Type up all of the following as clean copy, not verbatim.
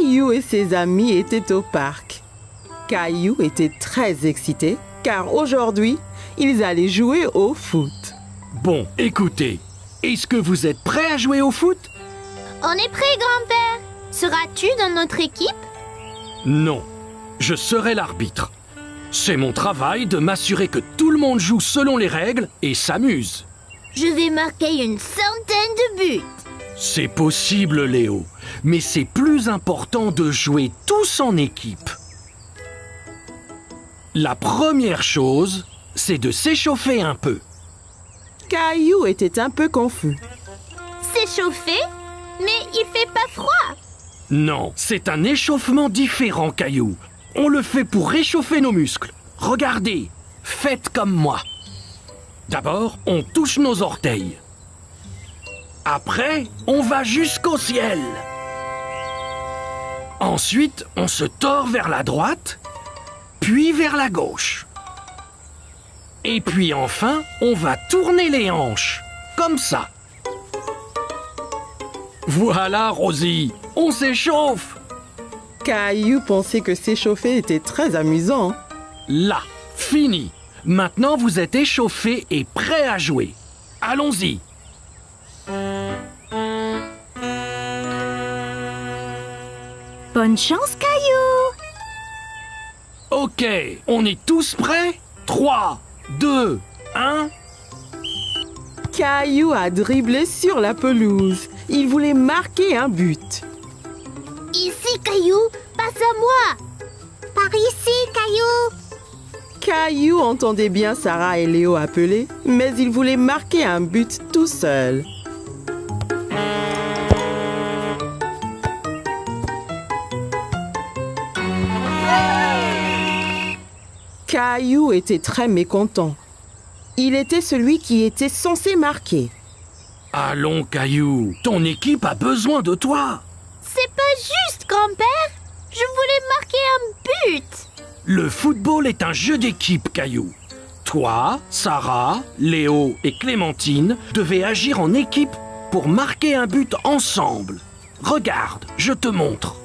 Caillou et ses amis étaient au parc. Caillou était très excité car aujourd'hui, ils allaient jouer au foot. Bon, écoutez, est-ce que vous êtes prêts à jouer au foot? On est prêt, grand-père. Seras-tu dans notre équipe? Non, je serai l'arbitre. C'est mon travail de m'assurer que tout le monde joue selon les règles et s'amuse. Je vais marquer une centaine de buts. C'est possible, Léo, mais c'est plus important de jouer tous en équipe. La première chose, c'est de s'échauffer un peu. Caillou était un peu confus. S'échauffer? Mais il fait pas froid. Non, c'est un échauffement différent, Caillou. On le fait pour réchauffer nos muscles. Regardez, faites comme moi. D'abord, on touche nos orteils. Après, on va jusqu'au ciel. Ensuite, on se tord vers la droite, puis vers la gauche. Et puis enfin, on va tourner les hanches, comme ça. Voilà, Rosie, on s'échauffe. Caillou pensait que s'échauffer était très amusant. Là, fini. Maintenant, vous êtes échauffés et prêts à jouer. Allons-y. Bonne chance, Caillou! Ok, on est tous prêts? 3, 2, 1... Caillou a dribblé sur la pelouse. Il voulait marquer un but. Ici, Caillou, passe à moi. Par ici, Caillou. Caillou entendait bien Sarah et Léo appeler, mais il voulait marquer un but tout seul. Caillou était très mécontent. Il était celui qui était censé marquer. Allons, Caillou, ton équipe a besoin de toi. C'est pas juste, grand-père. Je voulais marquer un but. Le football est un jeu d'équipe, Caillou. Toi, Sarah, Léo et Clémentine devez agir en équipe pour marquer un but ensemble. Regarde, je te montre.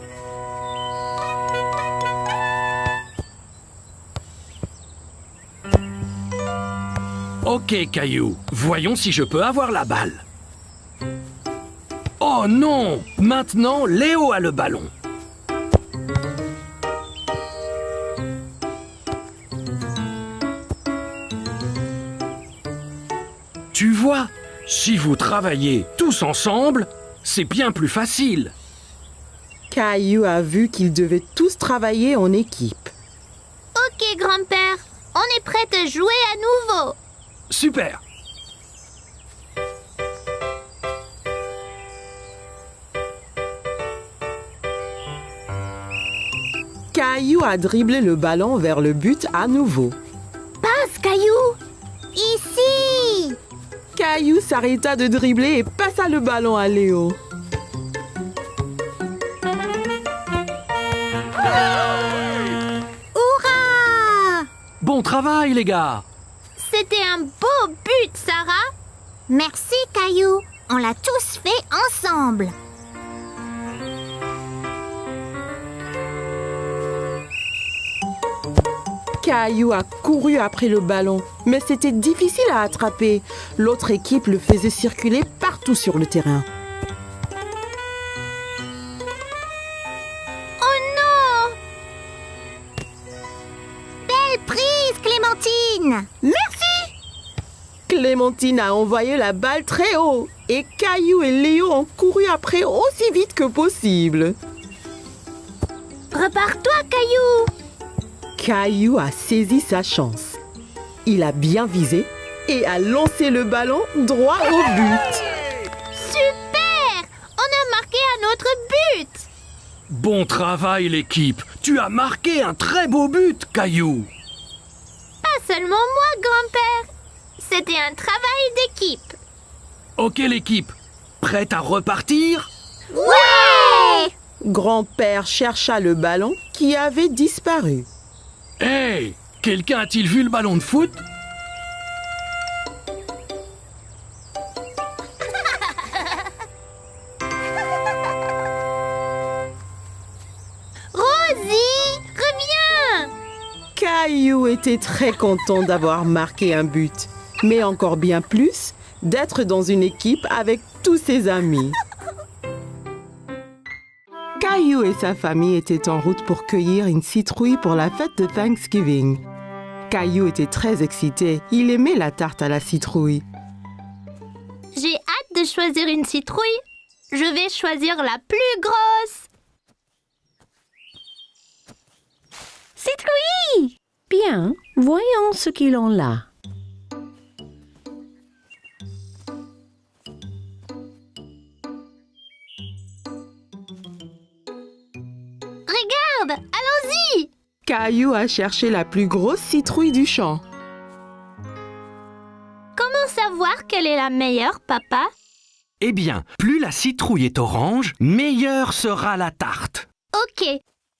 Ok, Caillou, voyons si je peux avoir la balle. Oh non! Maintenant, Léo a le ballon. Tu vois, si vous travaillez tous ensemble, c'est bien plus facile. Caillou a vu qu'ils devaient tous travailler en équipe. Ok, grand-père. On est prêt à jouer à nouveau. Super! Caillou a dribblé le ballon vers le but à nouveau. Passe, Caillou. Ici. Caillou s'arrêta de dribbler et passa le ballon à Léo. Hurrah! Bon travail, les gars! C'était un beau but, Sarah. Merci, Caillou. On l'a tous fait ensemble. Caillou a couru après le ballon, mais c'était difficile à attraper. L'autre équipe le faisait circuler partout sur le terrain. Oh non! Belle prise, Clémentine! Merci! Clémentine a envoyé la balle très haut et Caillou et Léo ont couru après aussi vite que possible. Repars-toi, Caillou! Caillou a saisi sa chance. Il a bien visé et a lancé le ballon droit au but. Super! On a marqué un autre but! Bon travail, l'équipe! Tu as marqué un très beau but, Caillou! Pas seulement moi, grand-père. C'était un travail d'équipe. Ok, l'équipe, prête à repartir? Ouais! Grand-père chercha le ballon qui avait disparu. Hey! Quelqu'un a-t-il vu le ballon de foot? était très content d'avoir marqué un but, mais encore bien plus d'être dans une équipe avec tous ses amis. Caillou et sa famille étaient en route pour cueillir une citrouille pour la fête de Thanksgiving. Caillou était très excité, il aimait la tarte à la citrouille. J'ai hâte de choisir une citrouille. Je vais choisir la plus grosse. Citrouille! Bien, voyons ce qu'ils ont là. Regarde, allons-y! Caillou a cherché la plus grosse citrouille du champ. Comment savoir quelle est la meilleure, papa? Eh bien, plus la citrouille est orange, meilleure sera la tarte. Ok,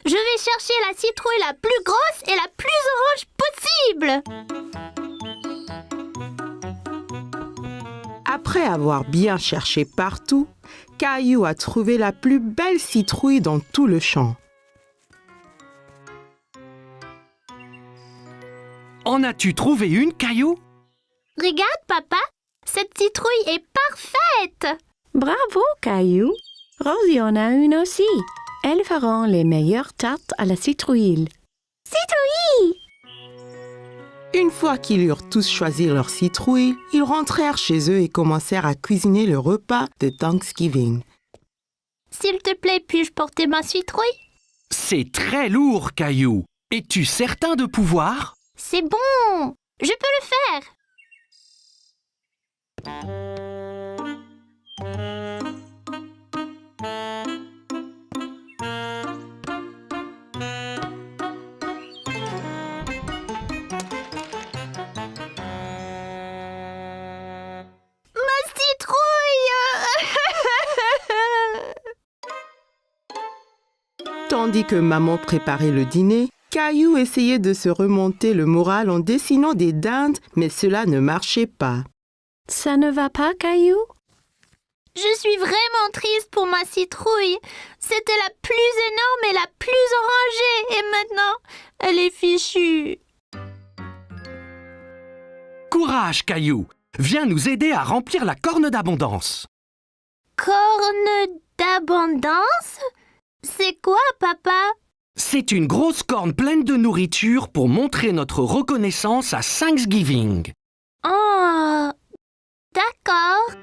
je vais chercher la citrouille la plus grosse et la plus orange possible. Après avoir bien cherché partout, Caillou a trouvé la plus belle citrouille dans tout le champ. En as-tu trouvé une, Caillou? Regarde, papa, cette citrouille est parfaite. Bravo, Caillou. Rosie en a une aussi. Elles feront les meilleures tartes à la citrouille. Citrouille! Une fois qu'ils eurent tous choisi leur citrouille, ils rentrèrent chez eux et commencèrent à cuisiner le repas de Thanksgiving. S'il te plaît, puis-je porter ma citrouille? C'est très lourd, Caillou. Es-tu certain de pouvoir? C'est bon, je peux le faire. Tandis que maman préparait le dîner, Caillou essayait de se remonter le moral en dessinant des dindes, mais cela ne marchait pas. Ça ne va pas, Caillou? Je suis vraiment triste pour ma citrouille. C'était la plus énorme et la plus orangée. Et maintenant, elle est fichue. Courage, Caillou. Viens nous aider à remplir la corne d'abondance. Corne d'abondance? C'est quoi, papa? C'est une grosse corne pleine de nourriture pour montrer notre reconnaissance à Thanksgiving. Oh, d'accord.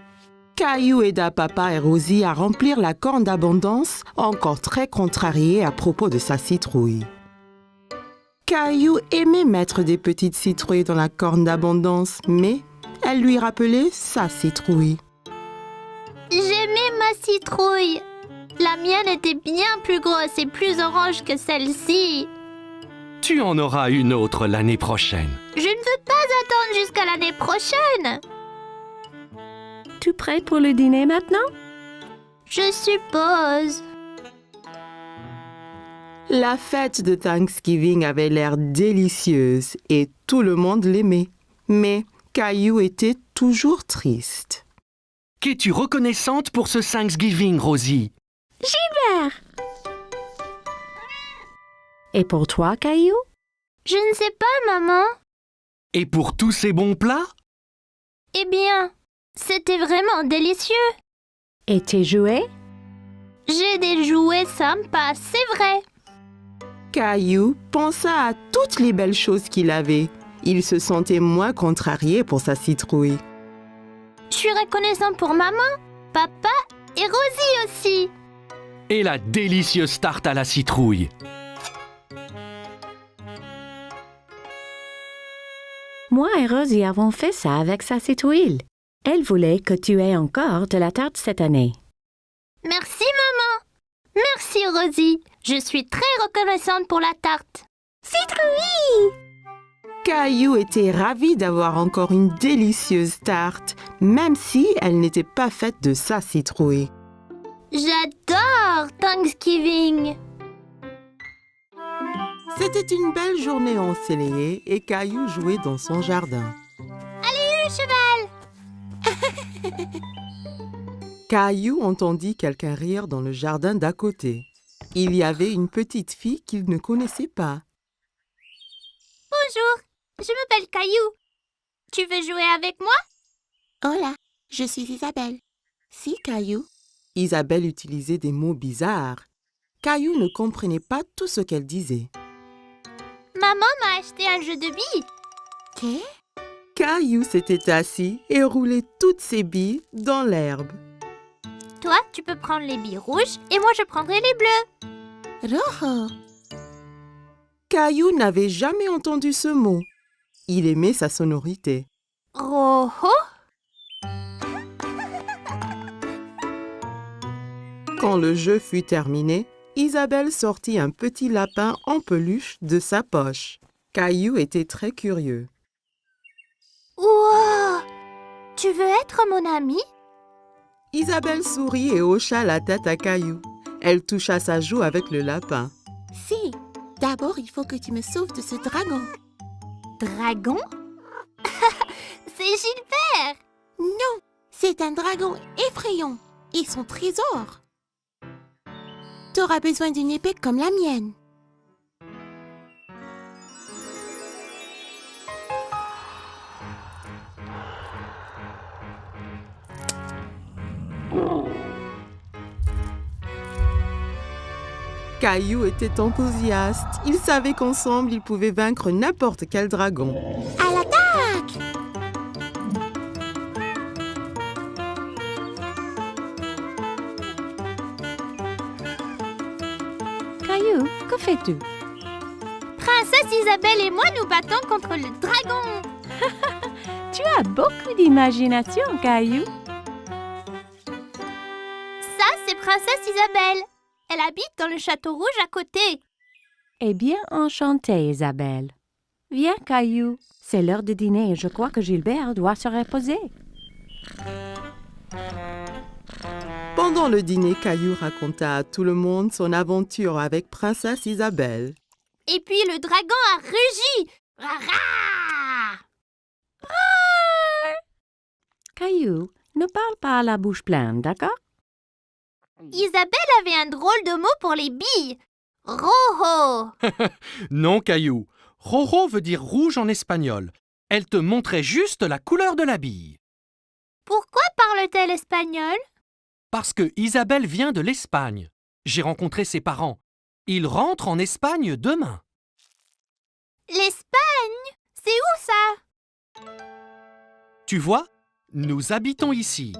Caillou aida papa et Rosie à remplir la corne d'abondance, encore très contrarié à propos de sa citrouille. Caillou aimait mettre des petites citrouilles dans la corne d'abondance, mais elle lui rappelait sa citrouille. J'aimais ma citrouille. La mienne était bien plus grosse et plus orange que celle-ci. Tu en auras une autre l'année prochaine. Je ne veux pas attendre jusqu'à l'année prochaine. Tu prêt pour le dîner maintenant? Je suppose. La fête de Thanksgiving avait l'air délicieuse et tout le monde l'aimait. Mais Caillou était toujours triste. Qu'es-tu reconnaissante pour ce Thanksgiving, Rosie? Gilbert! Et pour toi, Caillou? Je ne sais pas, maman. Et pour tous ces bons plats? Eh bien, c'était vraiment délicieux. Et tes jouets? J'ai des jouets sympas, c'est vrai. Caillou pensa à toutes les belles choses qu'il avait. Il se sentait moins contrarié pour sa citrouille. Je suis reconnaissant pour maman, papa et Rosie aussi. Et la délicieuse tarte à la citrouille. Moi et Rosie avons fait ça avec sa citrouille. Elle voulait que tu aies encore de la tarte cette année. Merci, maman. Merci, Rosie. Je suis très reconnaissante pour la tarte. Citrouille! Caillou était ravi d'avoir encore une délicieuse tarte, même si elle n'était pas faite de sa citrouille. J'adore Thanksgiving. C'était une belle journée ensoleillée et Caillou jouait dans son jardin. Le cheval. Caillou entendit quelqu'un rire dans le jardin d'à côté. Il y avait une petite fille qu'il ne connaissait pas. Oh Bonjour, je m'appelle Caillou. Tu veux jouer avec moi? Hola, je suis Isabelle. Si, Caillou. Isabelle utilisait des mots bizarres. Caillou ne comprenait pas tout ce qu'elle disait. Maman m'a acheté un jeu de billes. Qu'est? Caillou s'était assis et roulait toutes ses billes dans l'herbe. Toi, tu peux prendre les billes rouges et moi je prendrai les bleues. Rojo. Caillou n'avait jamais entendu ce mot. Il aimait sa sonorité. Rojo? Quand le jeu fut terminé, Isabelle sortit un petit lapin en peluche de sa poche. Caillou était très curieux. Wow! Tu veux être mon ami? Isabelle sourit et hocha la tête à Caillou. Elle toucha sa joue avec le lapin. Si, d'abord il faut que tu me sauves de ce dragon. Dragon? C'est Gilbert! Non, c'est un dragon effrayant et son trésor. T'auras besoin d'une épée comme la mienne. Caillou était enthousiaste. Il savait qu'ensemble, ils pouvaient vaincre n'importe quel dragon. À l'attaque! Caillou, que fais-tu? Princesse Isabelle et moi nous battons contre le dragon. Tu as beaucoup d'imagination, Caillou. Ça, c'est Princesse Isabelle. Elle habite dans le château rouge à côté. Eh bien, enchantée, Isabelle. Viens, Caillou. C'est l'heure de dîner et je crois que Gilbert doit se reposer. Pendant le dîner, Caillou raconta à tout le monde son aventure avec Princesse Isabelle. Et puis le dragon a rugi. Rara! Caillou, ne parle pas à la bouche pleine, d'accord? Isabelle avait un drôle de mot pour les billes. Rojo. Non, Caillou. Rojo veut dire rouge en espagnol. Elle te montrait juste la couleur de la bille. Pourquoi parle-t-elle espagnol? Parce que Isabelle vient de l'Espagne. J'ai rencontré ses parents. Ils rentrent en Espagne demain. L'Espagne? C'est où ça? Tu vois, nous habitons ici.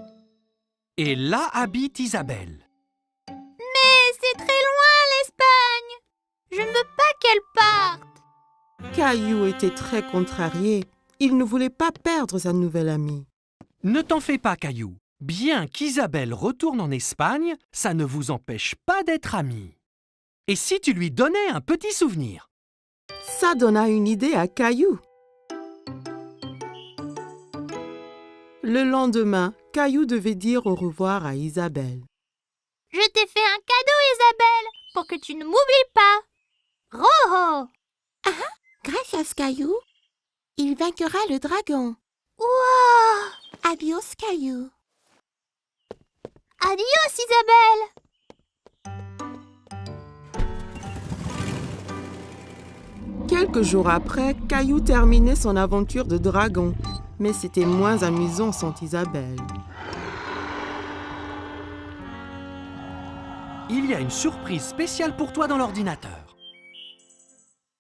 Et là habite Isabelle. Mais c'est très loin l'Espagne. Je ne veux pas qu'elle parte. Caillou était très contrarié. Il ne voulait pas perdre sa nouvelle amie. Ne t'en fais pas, Caillou. Bien qu'Isabelle retourne en Espagne, ça ne vous empêche pas d'être amis. Et si tu lui donnais un petit souvenir? Ça donna une idée à Caillou. Le lendemain, Caillou devait dire au revoir à Isabelle. Je t'ai fait un cadeau, Isabelle, pour que tu ne m'oublies pas. Rojo. Gracias, Caillou. Il vaincra le dragon. Wow. Adios, Caillou. Adios, Isabelle. Quelques jours après, Caillou terminait son aventure de dragon. Mais c'était moins amusant sans Isabelle. Il y a une surprise spéciale pour toi dans l'ordinateur.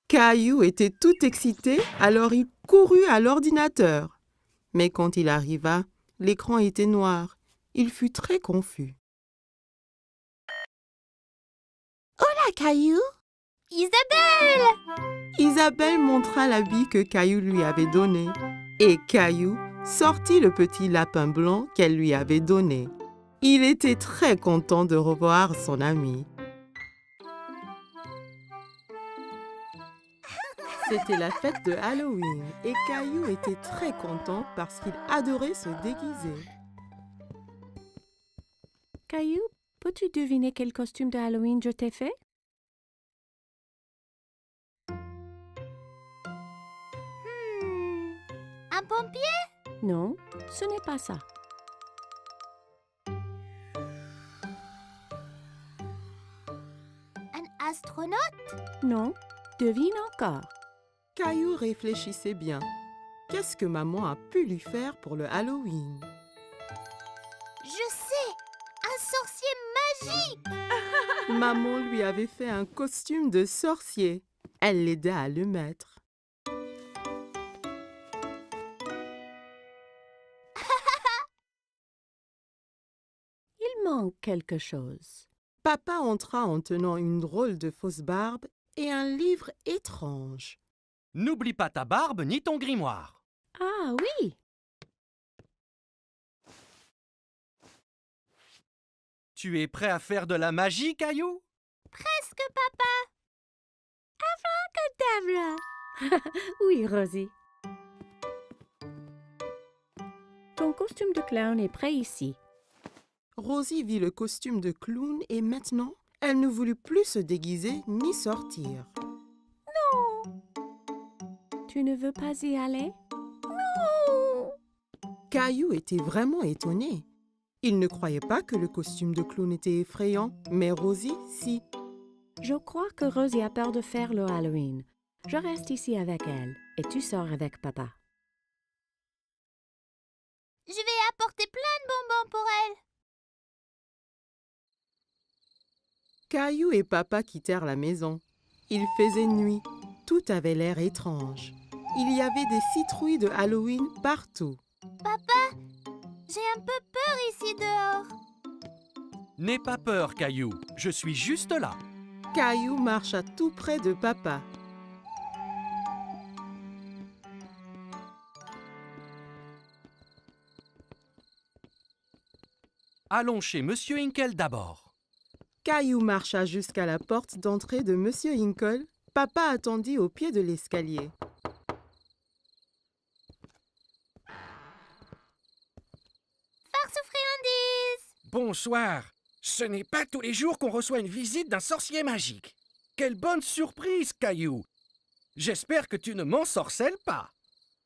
Caillou était tout excité, alors il courut à l'ordinateur. Mais quand il arriva, l'écran était noir. Il fut très confus. Hola, Caillou! Isabelle. Isabelle montra la bille que Caillou lui avait donnée. Et Caillou sortit le petit lapin blanc qu'elle lui avait donné. Il était très content de revoir son ami. C'était la fête de Halloween et Caillou était très content parce qu'il adorait se déguiser. Caillou, peux-tu deviner quel costume de Halloween je t'ai fait? Un pompier? Non, ce n'est pas ça. Un astronaute? Non, devine encore. Caillou réfléchissait bien. Qu'est-ce que maman a pu lui faire pour le Halloween? Je sais, un sorcier magique. Maman lui avait fait un costume de sorcier. Elle l'aida à le mettre. Il manque quelque chose. Papa entra en tenant une drôle de fausse barbe et un livre étrange. N'oublie pas ta barbe ni ton grimoire. Ah oui, Tu es prêt à faire de la magie, Caillou? Presque, papa. Davla. Oui, Rosie. Ton costume de clown est prêt ici. Rosie vit le costume de clown et maintenant, elle ne voulut plus se déguiser ni sortir. Tu ne veux pas y aller? Caillou était vraiment étonné. Il ne croyait pas que le costume de clown était effrayant, mais Rosie, si. Je crois que Rosie a peur de faire le Halloween. Je reste ici avec elle et tu sors avec papa. Je vais apporter plein de bonbons pour elle. Caillou et papa quittèrent la maison. Il faisait nuit. Tout avait l'air étrange. Il y avait des citrouilles de Halloween partout. Papa, j'ai un peu peur ici dehors. N'aie pas peur, Caillou. Je suis juste là. Caillou marcha tout près de papa. Allons chez Monsieur Hinkle d'abord. Caillou marcha jusqu'à la porte d'entrée de Monsieur Hinkle. Papa attendit au pied de l'escalier. Farce aux friandises. Bonsoir. Ce n'est pas tous les jours qu'on reçoit une visite d'un sorcier magique. Quelle bonne surprise, Caillou. J'espère que tu ne m'ensorcelles pas.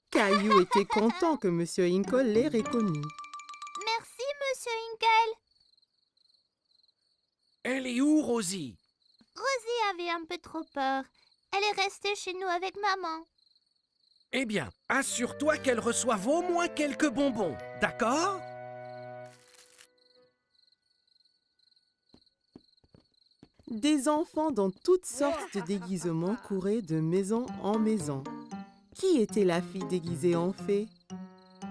Caillou était content que Monsieur Hinkle l'ait reconnu. Merci, Monsieur Hinkle. Elle est où, Rosie? Rosie avait un peu trop peur. Elle est restée chez nous avec maman. Eh bien, assure-toi qu'elle reçoive au moins quelques bonbons, d'accord? Des enfants dans toutes sortes de déguisements couraient de maison en maison. Qui était la fille déguisée en fée?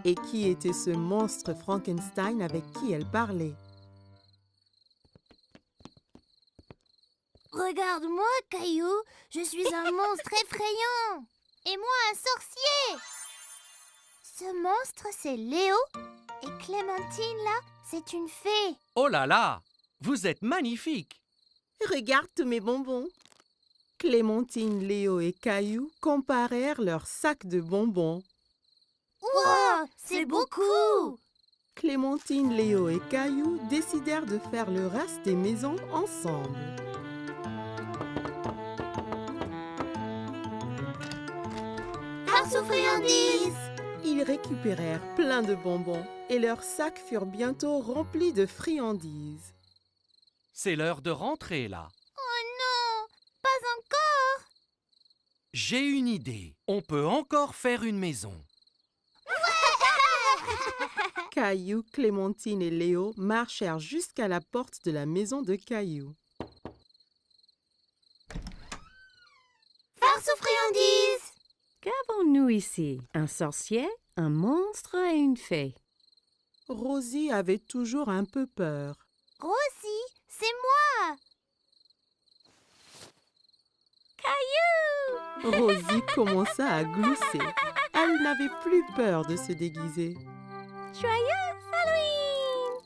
Et qui était ce monstre Frankenstein avec qui elle parlait? Regarde-moi, Caillou. Je suis un monstre effrayant. Et moi, un sorcier. Ce monstre, c'est Léo. Et Clémentine, là, c'est une fée. Oh là là! Vous êtes magnifiques! Regarde tous mes bonbons. Clémentine, Léo et Caillou comparèrent leurs sacs de bonbons. Wow, c'est beaucoup. Clémentine, Léo et Caillou décidèrent de faire le reste des maisons ensemble. Farce aux friandises. Ils récupérèrent plein de bonbons et leurs sacs furent bientôt remplis de friandises. C'est l'heure de rentrer, là. Oh non, pas encore. J'ai une idée. On peut encore faire une maison. Caillou, Clémentine et Léo marchèrent jusqu'à la porte de la maison de Caillou. Farce aux friandises. Qu'avons-nous ici? Un sorcier, un monstre et une fée. Rosie avait toujours un peu peur. Rosie, c'est moi. Caillou. Rosie commença à glousser. Elle n'avait plus peur de se déguiser. Joyeux Halloween.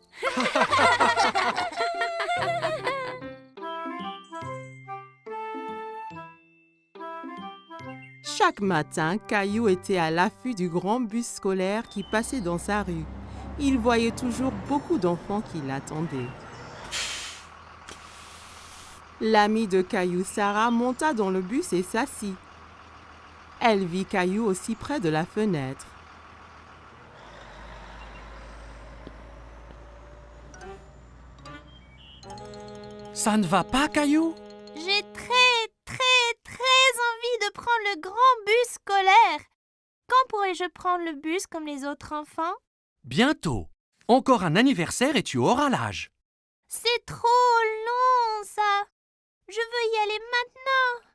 Chaque matin, Caillou était à l'affût du grand bus scolaire qui passait dans sa rue. Il voyait toujours beaucoup d'enfants qui l'attendaient. L'amie de Caillou, Sarah, monta dans le bus et s'assit. Elle vit Caillou aussi près de la fenêtre. Ça ne va pas, Caillou? J'ai très envie de prendre le grand bus scolaire. Quand pourrai-je prendre le bus comme les autres enfants? Bientôt. Encore un anniversaire et tu auras l'âge. C'est trop long, ça. Je veux y aller maintenant.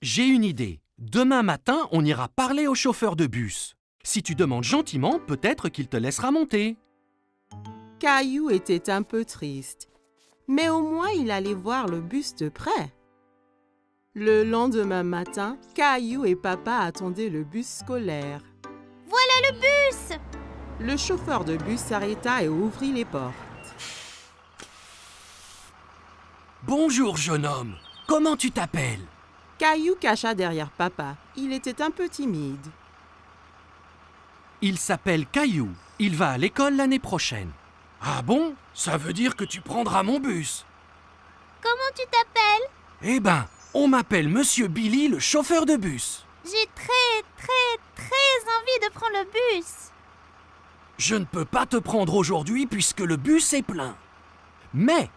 J'ai une idée. Demain matin, on ira parler au chauffeur de bus. Si tu demandes gentiment, peut-être qu'il te laissera monter. Caillou était un peu triste, mais au moins il allait voir le bus de près. Le lendemain matin, Caillou et papa attendaient le bus scolaire. Voilà le bus. Le chauffeur de bus s'arrêta et ouvrit les portes. Bonjour, jeune homme. Comment tu t'appelles? Caillou cacha derrière papa. Il était un peu timide. Il s'appelle Caillou. Il va à l'école l'année prochaine. Ah bon? Ça veut dire que tu prendras mon bus. Comment tu t'appelles? Eh ben, on m'appelle Monsieur Billy, le chauffeur de bus. J'ai très envie de prendre le bus. Je ne peux pas te prendre aujourd'hui puisque le bus est plein. Mais,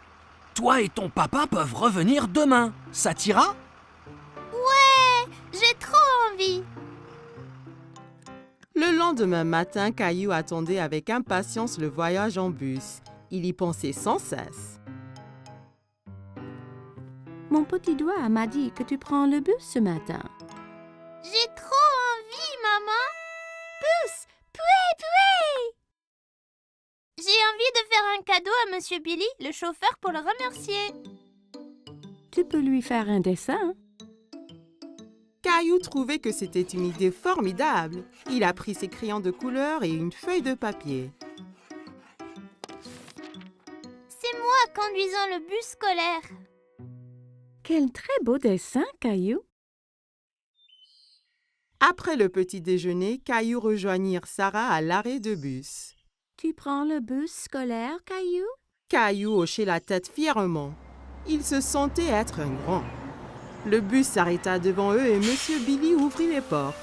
toi et ton papa peuvent revenir demain. Ça t'ira? Ouais, j'ai trop envie. Le lendemain matin, Caillou attendait avec impatience le voyage en bus. Il y pensait sans cesse. Mon petit doigt m'a dit que tu prends le bus ce matin. J'ai trop envie, maman. Bus, pouet. J'ai envie de faire un cadeau à Monsieur Billy, le chauffeur, pour le remercier. Tu peux lui faire un dessin. Caillou trouvait que c'était une idée formidable. Il a pris ses crayons de couleur et une feuille de papier. C'est moi conduisant le bus scolaire. Quel très beau dessin, Caillou. Après le petit déjeuner, Caillou rejoignit Sarah à l'arrêt de bus. Tu prends le bus scolaire, Caillou? Caillou hochait la tête fièrement. Il se sentait être un grand. Le bus s'arrêta devant eux et Monsieur Billy ouvrit les portes.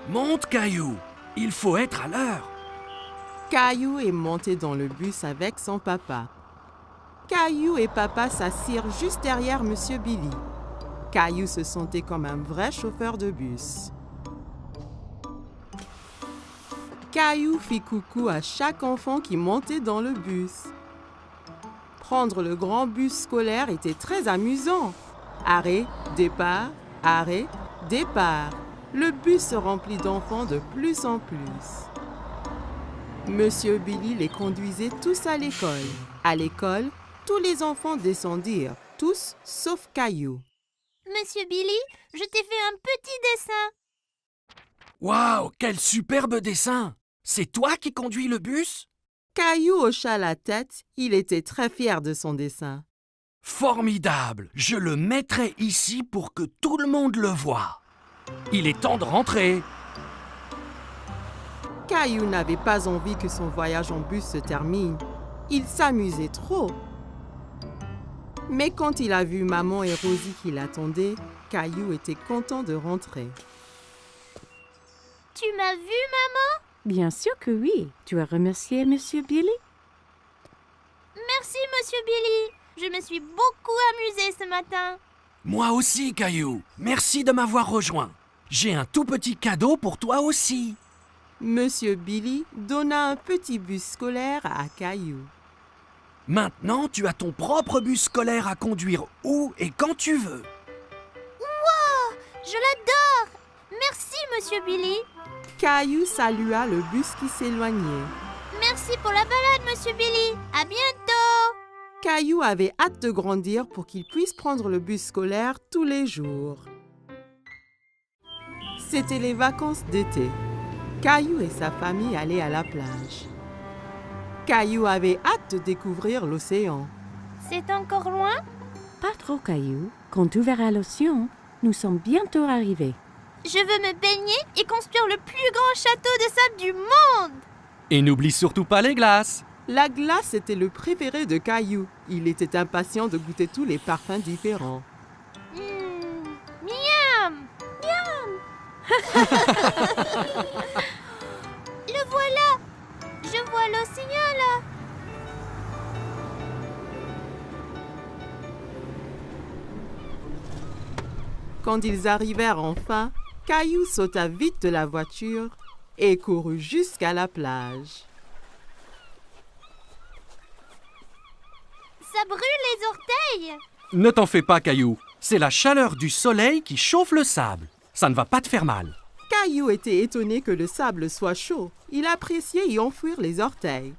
Monte, Caillou. Il faut être à l'heure. Caillou est monté dans le bus avec son papa. Caillou et papa s'assirent juste derrière Monsieur Billy. Caillou se sentait comme un vrai chauffeur de bus. Caillou fit coucou à chaque enfant qui montait dans le bus. Prendre le grand bus scolaire était très amusant. Arrêt, départ, arrêt, départ. Le bus se remplit d'enfants de plus en plus. Monsieur Billy les conduisait tous à l'école. À l'école, tous les enfants descendirent, tous sauf Caillou. Monsieur Billy, je t'ai fait un petit dessin. Waouh, quel superbe dessin! C'est toi qui conduis le bus? Caillou hocha la tête, il était très fier de son dessin. Formidable! Je le mettrai ici pour que tout le monde le voie. Il est temps de rentrer. Caillou n'avait pas envie que son voyage en bus se termine. Il s'amusait trop. Mais quand il a vu maman et Rosie qui l'attendaient, Caillou était content de rentrer. Tu m'as vu, maman? Bien sûr que oui. Tu as remercié Monsieur Billy? Merci, Monsieur Billy. Je me suis beaucoup amusée ce matin. Moi aussi, Caillou. Merci de m'avoir rejoint. J'ai un tout petit cadeau pour toi aussi. Monsieur Billy donna un petit bus scolaire à Caillou. Maintenant, tu as ton propre bus scolaire à conduire où et quand tu veux. Wow, je l'adore. Merci, Monsieur Billy. Caillou salua le bus qui s'éloignait. Merci pour la balade, Monsieur Billy. À bientôt. Caillou avait hâte de grandir pour qu'il puisse prendre le bus scolaire tous les jours. C'était les vacances d'été. Caillou et sa famille allaient à la plage. Caillou avait hâte de découvrir l'océan. C'est encore loin? Pas trop, Caillou. Quand tu verras l'océan, nous sommes bientôt arrivés. Je veux me baigner et construire le plus grand château de sable du monde. Et n'oublie surtout pas les glaces. La glace était le préféré de Caillou. Il était impatient de goûter tous les parfums différents. Miam! Miam! Le voilà! Je vois l'océan là! Quand ils arrivèrent enfin, Caillou sauta vite de la voiture et courut jusqu'à la plage. Ça brûle les orteils. Ne t'en fais pas, Caillou. C'est la chaleur du soleil qui chauffe le sable. Ça ne va pas te faire mal. Caillou était étonné que le sable soit chaud. Il appréciait y enfouir les orteils.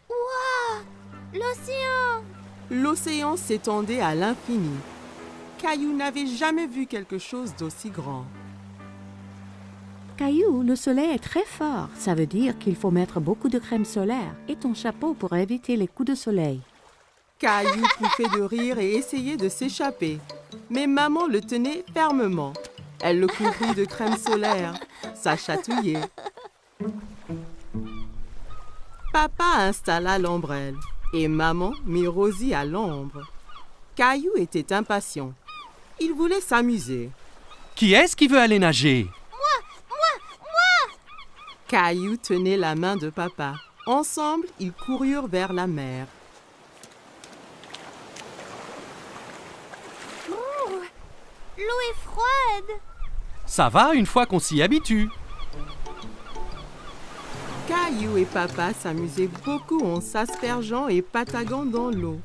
Waouh! L'océan! L'océan s'étendait à l'infini. Caillou n'avait jamais vu quelque chose d'aussi grand. Caillou, le soleil est très fort. Ça veut dire qu'il faut mettre beaucoup de crème solaire et ton chapeau pour éviter les coups de soleil. Caillou pouffait de rire et essayait de s'échapper. Mais maman le tenait fermement. Elle le couvrit de crème solaire. Ça chatouillait. Papa installa l'ombrelle et maman mit Rosie à l'ombre. Caillou était impatient. Il voulait s'amuser. Qui est-ce qui veut aller nager? Caillou tenait la main de papa. Ensemble, ils coururent vers la mer. L'eau est froide. Ça va une fois qu'on s'y habitue. Caillou et papa s'amusaient beaucoup en s'aspergeant et pataguant dans l'eau.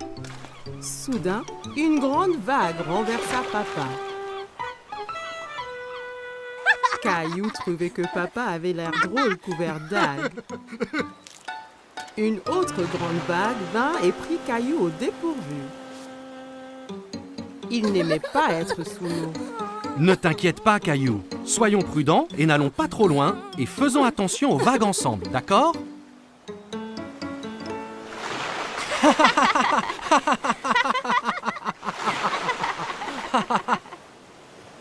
Soudain, une grande vague renversa papa. Caillou trouvait que papa avait l'air drôle couvert d'algues. Une autre grande vague vint et prit Caillou au dépourvu. Il n'aimait pas être sous l'eau. Ne t'inquiète pas, Caillou. Soyons prudents et n'allons pas trop loin et faisons attention aux vagues ensemble, d'accord?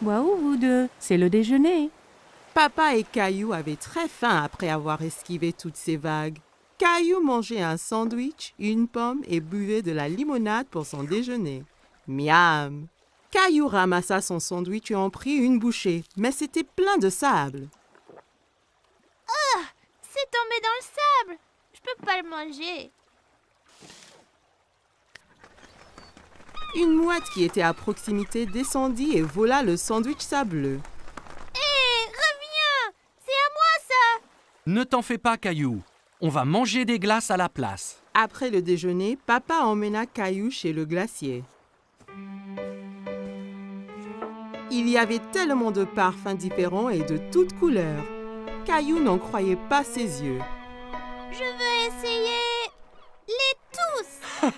Waouh, vous deux, c'est le déjeuner. Papa et Caillou avaient très faim après avoir esquivé toutes ces vagues. Caillou mangeait un sandwich, une pomme et buvait de la limonade pour son déjeuner. Miam! Caillou ramassa son sandwich et en prit une bouchée, mais c'était plein de sable. C'est tombé dans le sable. Je peux pas le manger. Une mouette qui était à proximité descendit et vola le sandwich sableux. Hé, reviens! C'est à moi ça! Ne t'en fais pas, Caillou. On va manger des glaces à la place. Après le déjeuner, papa emmena Caillou chez le glacier. Il y avait tellement de parfums différents et de toutes couleurs. Caillou n'en croyait pas ses yeux. Je veux essayer les tous.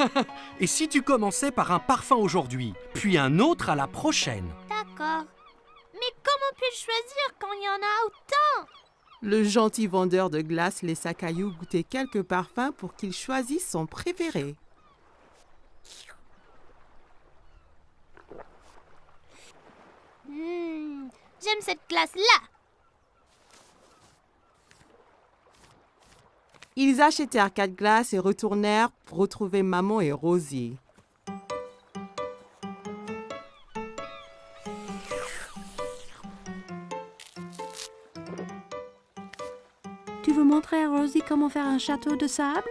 Et si tu commençais par un parfum aujourd'hui, puis un autre à la prochaine? D'accord. Mais comment puis-je choisir quand il y en a autant? Le gentil vendeur de glace laissa Caillou goûter quelques parfums pour qu'il choisisse son préféré. J'aime cette glace-là. Ils achetèrent 4 glaces et retournèrent pour retrouver maman et Rosie. Tu veux montrer à Rosie comment faire un château de sable?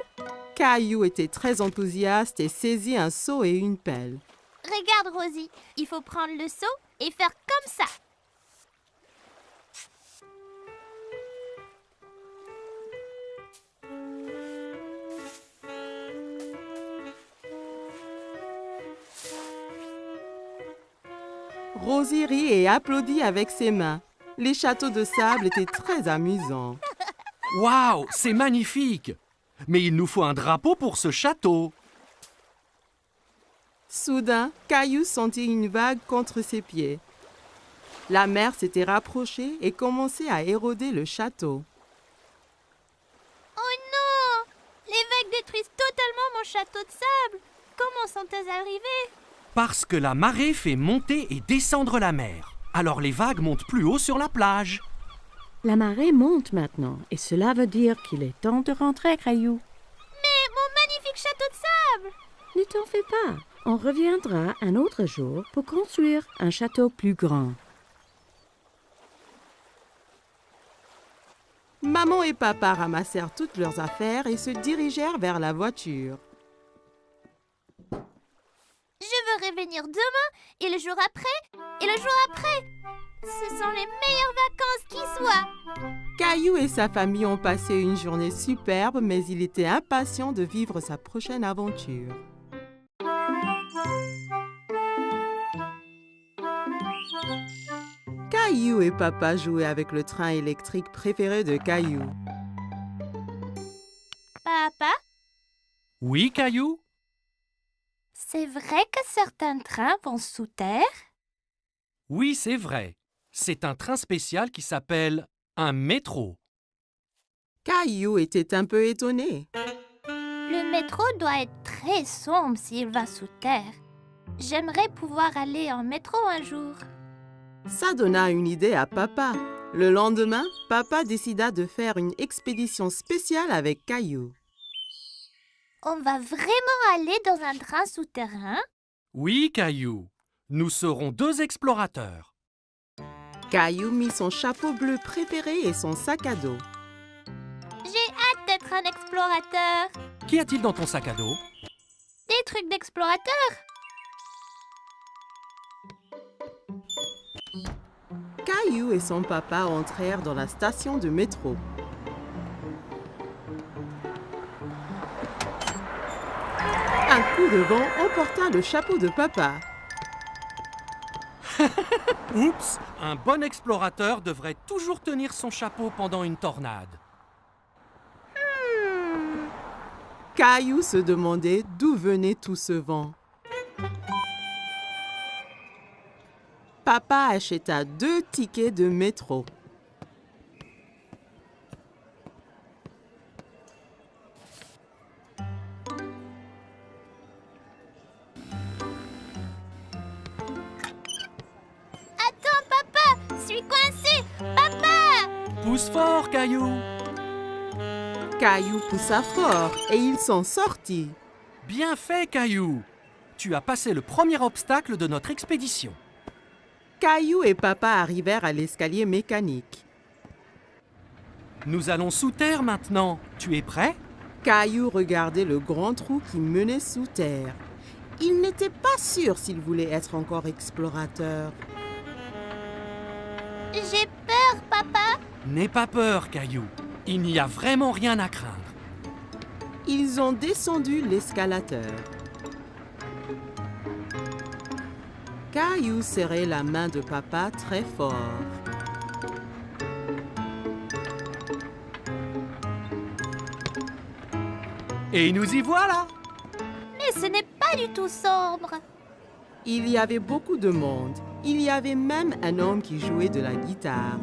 Caillou était très enthousiaste et saisit un seau et une pelle. Regarde, Rosie. Il faut prendre le seau et faire comme ça. Rosie rit et applaudit avec ses mains. Les châteaux de sable étaient très amusants. Waouh, c'est magnifique! Mais il nous faut un drapeau pour ce château. Soudain, Caillou sentit une vague contre ses pieds. La mer s'était rapprochée et commençait à éroder le château. Oh non! Les vagues détruisent totalement mon château de sable. Comment sont-elles arrivées? Parce que la marée fait monter et descendre la mer. Alors les vagues montent plus haut sur la plage. La marée monte maintenant et cela veut dire qu'il est temps de rentrer, Caillou. Mais mon magnifique château de sable! Ne t'en fais pas. On reviendra un autre jour pour construire un château plus grand. Maman et papa ramassèrent toutes leurs affaires et se dirigèrent vers la voiture. Je veux revenir demain et le jour après et le jour après. Ce sont les meilleures vacances qui soient. Caillou et sa famille ont passé une journée superbe, mais il était impatient de vivre sa prochaine aventure. Caillou et Papa jouaient avec le train électrique préféré de Caillou. Papa, Oui, Caillou? c'est vrai que certains trains vont sous terre? Oui, c'est vrai. C'est un train spécial qui s'appelle un métro. Caillou était un peu étonné. Le métro doit être très sombre s'il va sous terre. J'aimerais pouvoir aller en métro un jour. Ça donna une idée à Papa. Le lendemain, Papa décida de faire une expédition spéciale avec Caillou. On va vraiment aller dans un train souterrain? Oui, Caillou. Nous serons 2 explorateurs. Caillou mit son chapeau bleu préféré et son sac à dos. J'ai hâte d'être un explorateur. Qu'y a-t-il dans ton sac à dos? Des trucs d'explorateur. Caillou et son papa entrèrent dans la station de métro. Un coup de vent emporta le chapeau de Papa. Oups! Un bon explorateur devrait toujours tenir son chapeau pendant une tornade. Caillou se demandait d'où venait tout ce vent. Papa acheta 2 tickets de métro. Attends, papa, je suis coincé. Papa! Pousse fort, Caillou! Caillou poussa fort et il s'en sortit. Bien fait, Caillou! Tu as passé le premier obstacle de notre expédition. Caillou et Papa arrivèrent à l'escalier mécanique. Nous allons sous terre maintenant. Tu es prêt? Caillou regardait le grand trou qui menait sous terre. Il n'était pas sûr s'il voulait être encore explorateur. J'ai peur, papa. N'aie pas peur, Caillou. Il n'y a vraiment rien à craindre. Ils ont descendu l'escalateur. Caillou serrait la main de Papa très fort. Et nous y voilà! Mais ce n'est pas du tout sombre. Il y avait beaucoup de monde. Il y avait même un homme qui jouait de la guitare.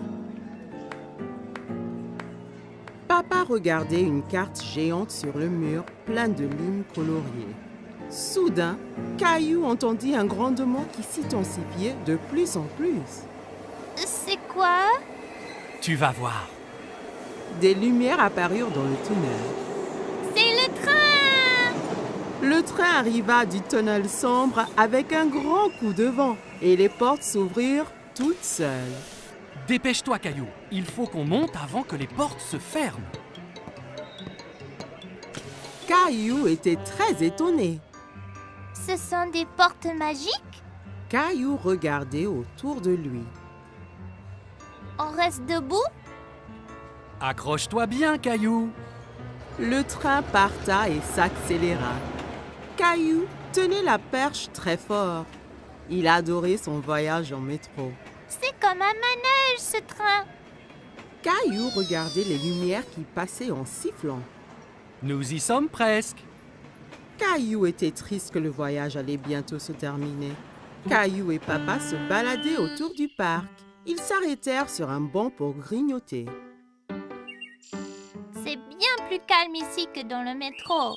Papa regardait une carte géante sur le mur, pleine de lignes coloriées. Soudain, Caillou entendit un grondement qui s'intensifiait de plus en plus. C'est quoi? Tu vas voir. Des lumières apparurent dans le tunnel. C'est le train! Le train arriva du tunnel sombre avec un grand coup de vent et les portes s'ouvrirent toutes seules. Dépêche-toi, Caillou. Il faut qu'on monte avant que les portes se ferment. Caillou était très étonné. Ce sont des portes magiques? Caillou regardait autour de lui. On reste debout? Accroche-toi bien, Caillou. Le train parta et s'accéléra. Caillou tenait la perche très fort. Il adorait son voyage en métro. C'est comme un manège, ce train. Caillou regardait les lumières qui passaient en sifflant. Nous y sommes presque. Caillou était triste que le voyage allait bientôt se terminer. Caillou et Papa se baladaient autour du parc. Ils s'arrêtèrent sur un banc pour grignoter. C'est bien plus calme ici que dans le métro.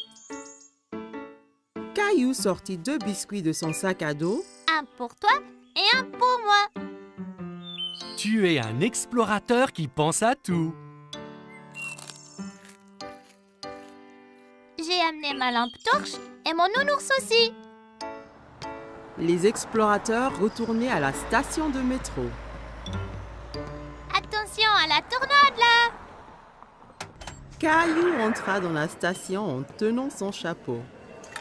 Caillou sortit 2 biscuits de son sac à dos. Un pour toi et un pour moi. Tu es un explorateur qui pense à tout. J'ai amené ma lampe torche et mon nounours aussi. Les explorateurs retournaient à la station de métro. Attention à la tornade là. Caillou entra dans la station en tenant son chapeau,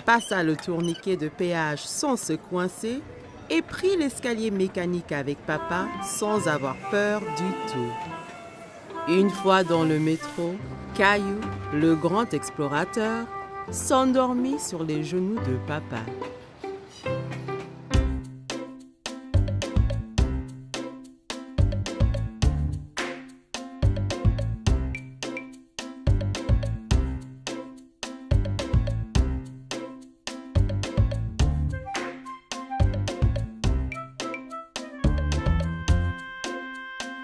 passa le tourniquet de péage sans se coincer et prit l'escalier mécanique avec papa sans avoir peur du tout. Une fois dans le métro, Caillou, le grand explorateur, s'endormit sur les genoux de papa.